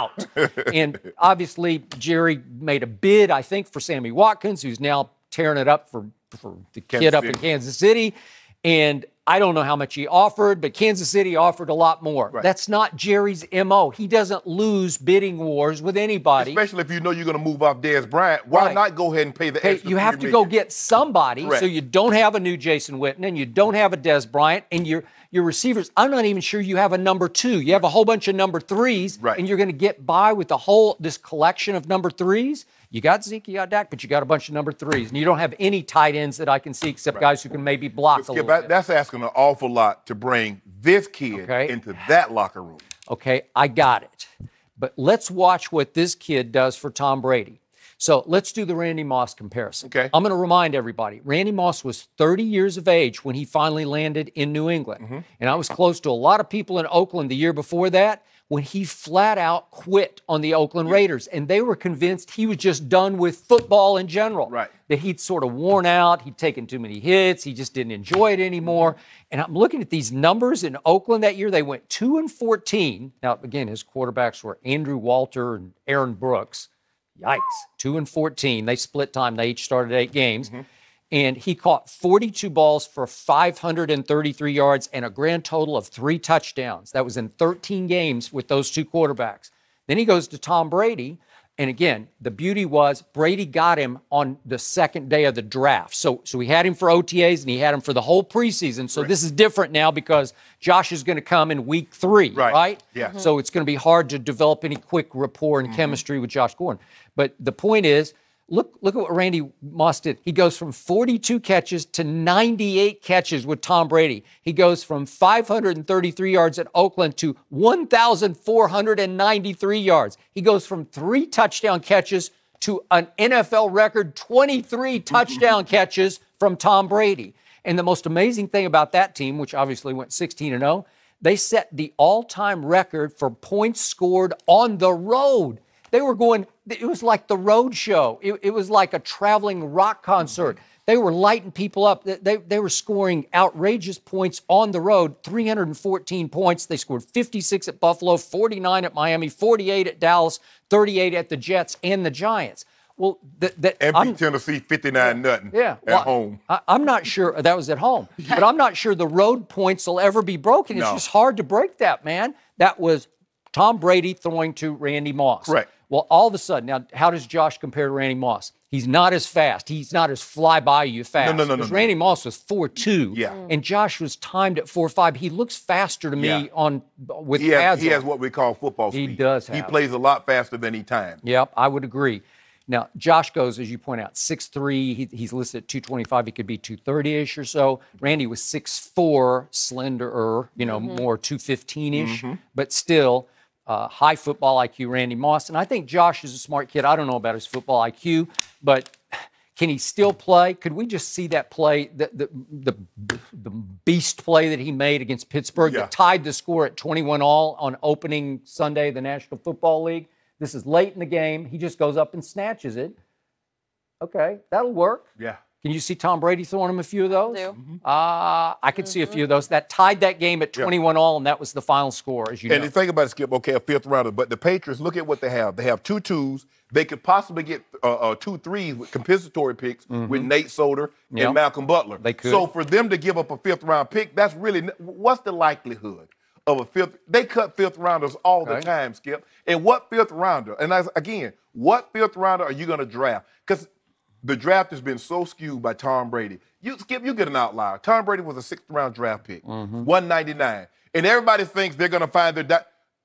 out. And obviously, Jerry made a bid, I think, for Sammy Watkins, who's now tearing it up for the kid up in Kansas City. And I don't know how much he offered, but Kansas City offered a lot more. Right. That's not Jerry's M.O. He doesn't lose bidding wars with anybody. Especially if you know you're going to move off Dez Bryant. Why not go ahead and pay the extra? You have to go get somebody. Correct. So you don't have a new Jason Witten and you don't have a Dez Bryant, and your receivers, I'm not even sure you have a number 2. You have a whole bunch of number 3s, and you're going to get by with this collection of number 3s. You got Zeke, you got Dak, but you got a bunch of number 3s, and you don't have any tight ends that I can see except guys who can maybe block a little bit. That's asking an awful lot to bring this kid into that locker room. Okay, I got it. But let's watch what this kid does for Tom Brady. So let's do the Randy Moss comparison. Okay. I'm going to remind everybody, Randy Moss was 30 years of age when he finally landed in New England. And I was close to a lot of people in Oakland the year before that when he flat out quit on the Oakland Raiders. And they were convinced he was just done with football in general. Right. That he'd sort of worn out. He'd taken too many hits. He just didn't enjoy it anymore. And I'm looking at these numbers in Oakland that year. They went 2-14. Now, again, his quarterbacks were Andrew Walter and Aaron Brooks. Yikes. 2-14. They split time. They each started 8 games. And he caught 42 balls for 533 yards and a grand total of 3 touchdowns. That was in 13 games with those 2 quarterbacks. Then he goes to Tom Brady. And again, the beauty was Brady got him on the second day of the draft. So he had him for OTAs and he had him for the whole preseason. So this is different now because Josh is going to come in week 3, right? Yeah. So it's going to be hard to develop any quick rapport and chemistry with Josh Gordon. But the point is, look at what Randy Moss did. He goes from 42 catches to 98 catches with Tom Brady. He goes from 533 yards at Oakland to 1,493 yards. He goes from 3 touchdown catches to an NFL record 23 touchdown catches from Tom Brady. And the most amazing thing about that team, which obviously went 16-0, they set the all-time record for points scored on the road. They were going, it was like the road show. It was like a traveling rock concert. They were lighting people up. They were scoring outrageous points on the road, 314 points. They scored 56 at Buffalo, 49 at Miami, 48 at Dallas, 38 at the Jets and the Giants. Well, and beat Tennessee 59-0 at home. I'm not sure. That was at home. But I'm not sure the road points will ever be broken. It's just hard to break that, man. That was Tom Brady throwing to Randy Moss. Right. Well, all of a sudden, now, how does Josh compare to Randy Moss? He's not as fast. He's not as fly-by-you fast. No. Because Randy Moss was 4.2, and Josh was timed at 4.5. He looks faster to me with pads on. He has what we call football speed. He does have He plays a lot faster than he times. Yep, I would agree. Now, Josh goes, as you point out, 6'3". He's listed at 225. He could be 230-ish or so. Randy was 6'4", slenderer, more 215-ish, but still – high football IQ, Randy Moss. And I think Josh is a smart kid. I don't know about his football IQ, but can he still play? Could we just see that play, the beast play that he made against Pittsburgh that tied the score at 21-all on opening Sunday of the National Football League? This is late in the game. He just goes up and snatches it. Okay, that'll work. Yeah. Can you see Tom Brady throwing him a few of those? I could see a few of those. That tied that game at 21-all, and that was the final score, as you know. And the thing about it, Skip, okay, a 5th rounder, but the Patriots, look at what they have. They have 2 2s. They could possibly get 2 3s with compensatory picks with Nate Solder and Malcolm Butler. They could. So for them to give up a 5th-round pick, that's really – what's the likelihood of a 5th – they cut 5th rounders all the time, Skip. And what 5th rounder – and again, what 5th rounder are you going to draft? Because – the draft has been so skewed by Tom Brady. Skip, you get an outlier. Tom Brady was a 6th-round draft pick, 199. And everybody thinks they're going to find their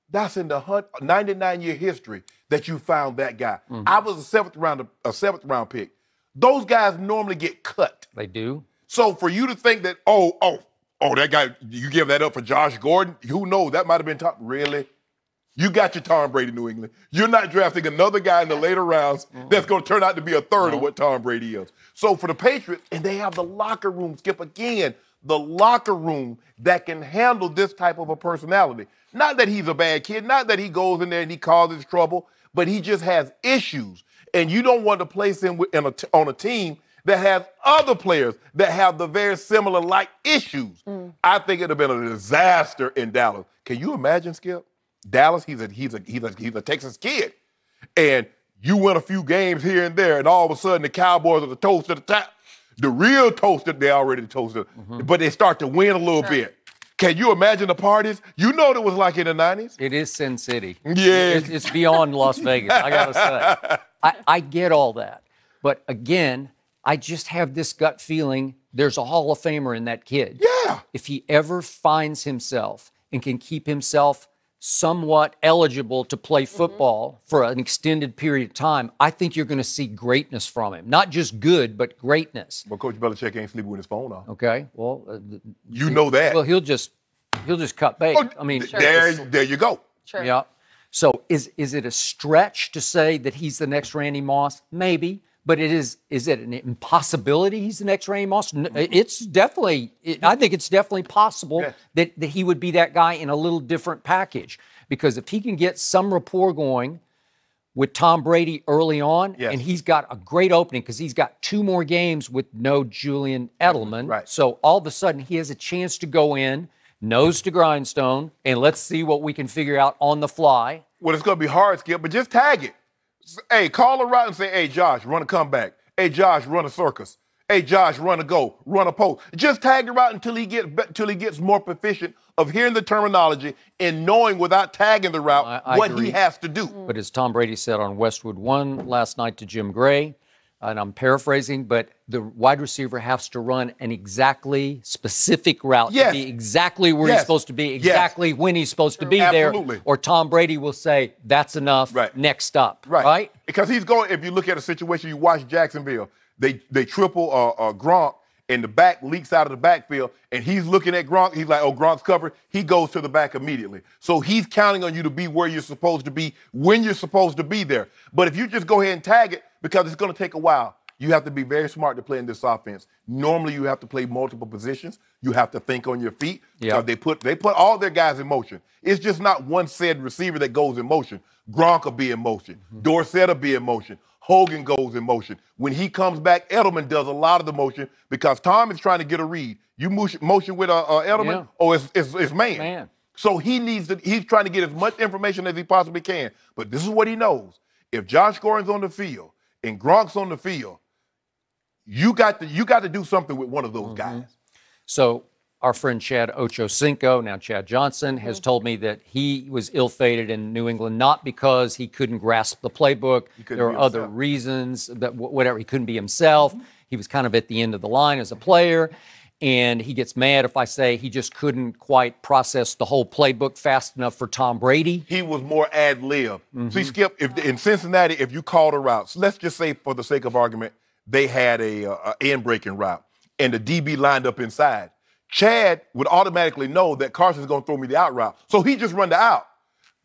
that's in the 99-year history that you found that guy. I was a 7th-round pick. Those guys normally get cut. They do. So for you to think that, that guy, you give that up for Josh Gordon, who knows? That might have been top. Really? You got your Tom Brady, New England. You're not drafting another guy in the later rounds that's going to turn out to be a third of what Tom Brady is. So for the Patriots, and they have the locker room, Skip, again, the locker room that can handle this type of a personality. Not that he's a bad kid, not that he goes in there and he causes trouble, but he just has issues. And you don't want to place him on a team that has other players that have the very similar issues. I think it would have been a disaster in Dallas. Can you imagine, Skip? Dallas, he's a Texas kid. And you win a few games here and there, and all of a sudden the Cowboys are the toast at the top. The real toast that they already toasted, but they start to win a little bit. Can you imagine the parties? You know what it was like in the 90s? It is Sin City. Yeah. It's beyond Las Vegas, I got to say. I get all that. But again, I just have this gut feeling there's a Hall of Famer in that kid. Yeah. If he ever finds himself and can keep himself somewhat eligible to play football for an extended period of time, I think you're going to see greatness from him. Not just good, but greatness. Well, Coach Belichick ain't sleeping with his phone on. Okay, well, you know that. Well, he'll just cut bait. Oh, I mean, there you go. Sure. Yeah. So is it a stretch to say that he's the next Randy Moss? Maybe. But is it an impossibility he's the next Randy Moss? It's definitely, I think it's definitely possible that he would be that guy in a little different package. Because if he can get some rapport going with Tom Brady early on, and he's got a great opening because he's got 2 more games with no Julian Edelman. Right. So all of a sudden he has a chance to go in, nose to grindstone, and let's see what we can figure out on the fly. Well, it's going to be hard, Skip, but just tag it. Hey, call her out and say, hey, Josh, run a comeback. Hey, Josh, run a circus. Hey, Josh, run a go, run a post. Just tag her out until he gets more proficient of hearing the terminology and knowing without tagging the route what he has to do. But as Tom Brady said on Westwood One last night to Jim Gray, and I'm paraphrasing, but the wide receiver has to run an exactly specific route to be exactly where he's supposed to be, exactly when he's supposed to be there. Or Tom Brady will say, that's enough, next up. Right? Because he's going, if you look at a situation, you watch Jacksonville, they triple Gronk, and the back leaks out of the backfield, and he's looking at Gronk. He's like, oh, Gronk's covered. He goes to the back immediately. So he's counting on you to be where you're supposed to be when you're supposed to be there. But if you just go ahead and tag it, because it's going to take a while, you have to be very smart to play in this offense. Normally, you have to play multiple positions. You have to think on your feet. Because they put all their guys in motion. It's just not one said receiver that goes in motion. Gronk will be in motion. Dorsett will be in motion. Hogan goes in motion. When he comes back, Edelman does a lot of the motion because Tom is trying to get a read. You motion with Edelman, it's man. So he's trying to get as much information as he possibly can. But this is what he knows. If Josh Gordon's on the field and Gronk's on the field, you got to do something with one of those guys. So our friend Chad Ochocinco, now Chad Johnson, has told me that he was ill-fated in New England, not because he couldn't grasp the playbook. There are other reasons, that whatever, he couldn't be himself. He was kind of at the end of the line as a player. And he gets mad if I say he just couldn't quite process the whole playbook fast enough for Tom Brady. He was more ad-lib. See, Skip, in Cincinnati, if you called a route, so let's just say for the sake of argument, they had a end-breaking route, and the DB lined up inside. Chad would automatically know that Carson's going to throw me the out route, so he just run the out.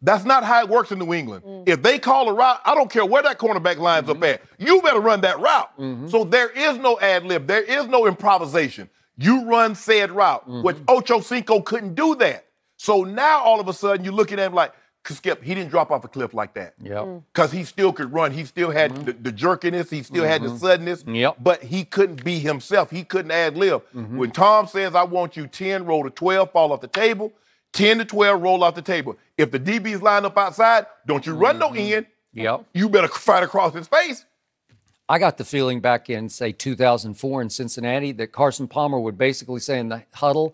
That's not how it works in New England. If they call a route, I don't care where that cornerback lines up at. You better run that route. So there is no ad-lib. There is no improvisation. You run said route, which Ochocinco couldn't do that. So now all of a sudden you're looking at him like, Skip, he didn't drop off a cliff like that. Because he still could run. He still had the jerkiness. He still had the suddenness. But he couldn't be himself. He couldn't ad-lib. When Tom says, I want you 10, roll to 12, fall off the table, 10 to 12, roll off the table. If the DB's line up outside, don't you run no end. You better fight across his face. I got the feeling back in, say, 2004 in Cincinnati that Carson Palmer would basically say in the huddle,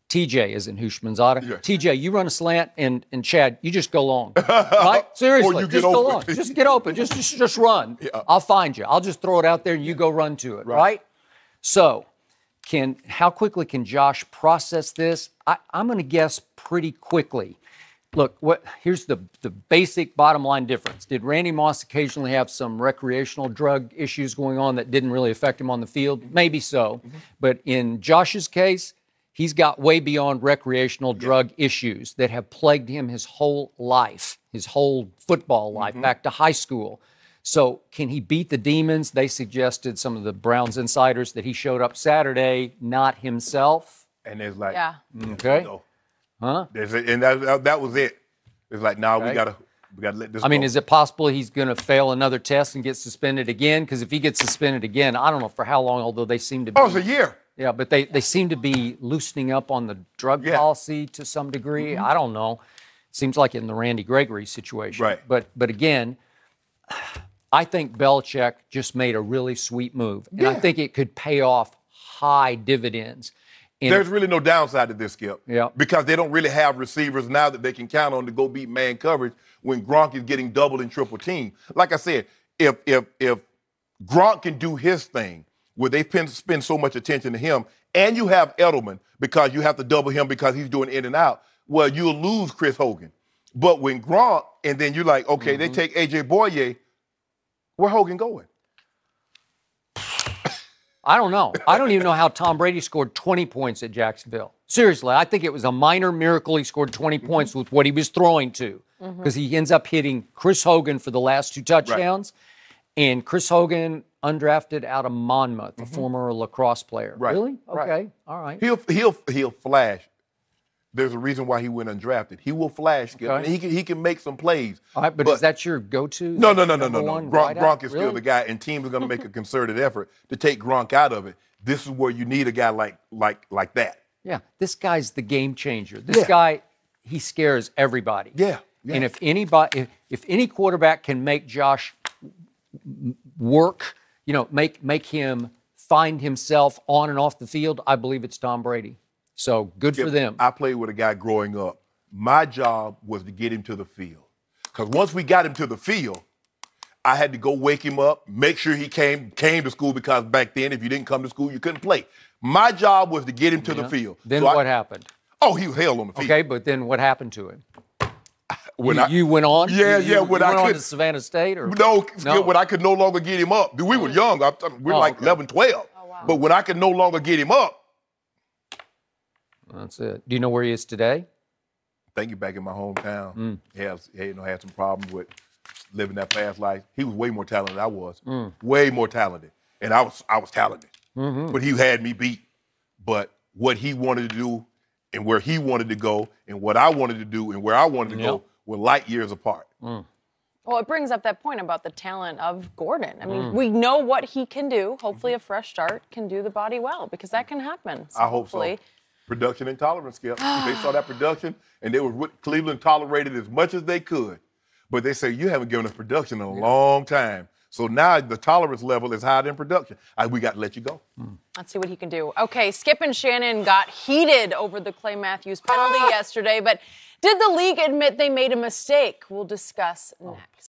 TJ is in Hushmanzada. TJ, you run a slant, and Chad, you just go long. Right? Seriously, Or you just get go open. long. Just get open. Just run. I'll find you. I'll just throw it out there, and you go run to it. Right? So, how quickly can Josh process this? I'm going to guess pretty quickly. Look, here's the basic bottom line difference. Did Randy Moss occasionally have some recreational drug issues going on that didn't really affect him on the field? Maybe so. But in Josh's case, he's got way beyond recreational drug issues that have plagued him his whole life, his whole football life, back to high school. So can he beat the demons? They suggested, some of the Browns insiders, that he showed up Saturday, not himself. And there's like, okay. And that was it. It's like, now we gotta let this go. I mean, is it possible he's going to fail another test and get suspended again? Because if he gets suspended again, I don't know for how long, although they seem to be. Oh, it's a year. Yeah, but they seem to be loosening up on the drug policy to some degree. I don't know. Seems like in the Randy Gregory situation. Right. But again, I think Belichick just made a really sweet move. And I think it could pay off high dividends. And there's really no downside to this, Skip. Yeah. Because they don't really have receivers now that they can count on to go beat man coverage when Gronk is getting double and triple team. Like I said, if Gronk can do his thing where they spend so much attention to him, and you have Edelman because you have to double him because he's doing in and out, well, you'll lose Chris Hogan. But when Gronk, and then you're like, okay, they take A.J. Boye, where Hogan going? I don't know. I don't even know how Tom Brady scored 20 points at Jacksonville. Seriously, I think it was a minor miracle he scored 20 points with what he was throwing to, because he ends up hitting Chris Hogan for the last 2 touchdowns. Right. And Chris Hogan, undrafted out of Monmouth, a former lacrosse player. Right. Really? Okay. Right. All right. He'll flash. There's a reason why he went undrafted. He will flash, Skip. Okay. And he can make some plays. All right, but is that your go-to? No. Gronk is still the guy, and teams are going to make a concerted effort to take Gronk out of it. This is where you need a guy like that. Yeah, this guy's the game changer. This guy, he scares everybody. Yeah. And if any quarterback can make Josh work, make him find himself on and off the field, I believe it's Tom Brady. So good for them. I played with a guy growing up. My job was to get him to the field. Because once we got him to the field, I had to go wake him up, make sure he came to school, because back then, if you didn't come to school, you couldn't play. My job was to get him to the field. Then what happened? Oh, he was hell on the field. Okay, but then what happened to him? When you went on? Yeah, you when went I on could to Savannah State? Or? No, when I could no longer get him up. We were young. We were like 11, 12. Oh, wow. But when I could no longer get him up. That's it. Do you know where he is today? I think he's back in my hometown. He had some problems with living that fast life. He was way more talented than I was. Way more talented. And I was talented. But he had me beat. But what he wanted to do and where he wanted to go and what I wanted to do and where I wanted to go were light years apart. Well, it brings up that point about the talent of Gordon. I mean, we know what he can do. Hopefully a fresh start can do the body well, because that can happen. So I hope so. Production and tolerance, Skip. They saw that production, and they were Cleveland tolerated as much as they could. But they say, you haven't given us production in a long time. So now the tolerance level is higher than production. We got to let you go. Let's see what he can do. Okay, Skip and Shannon got heated over the Clay Matthews penalty yesterday, but did the league admit they made a mistake? We'll discuss next.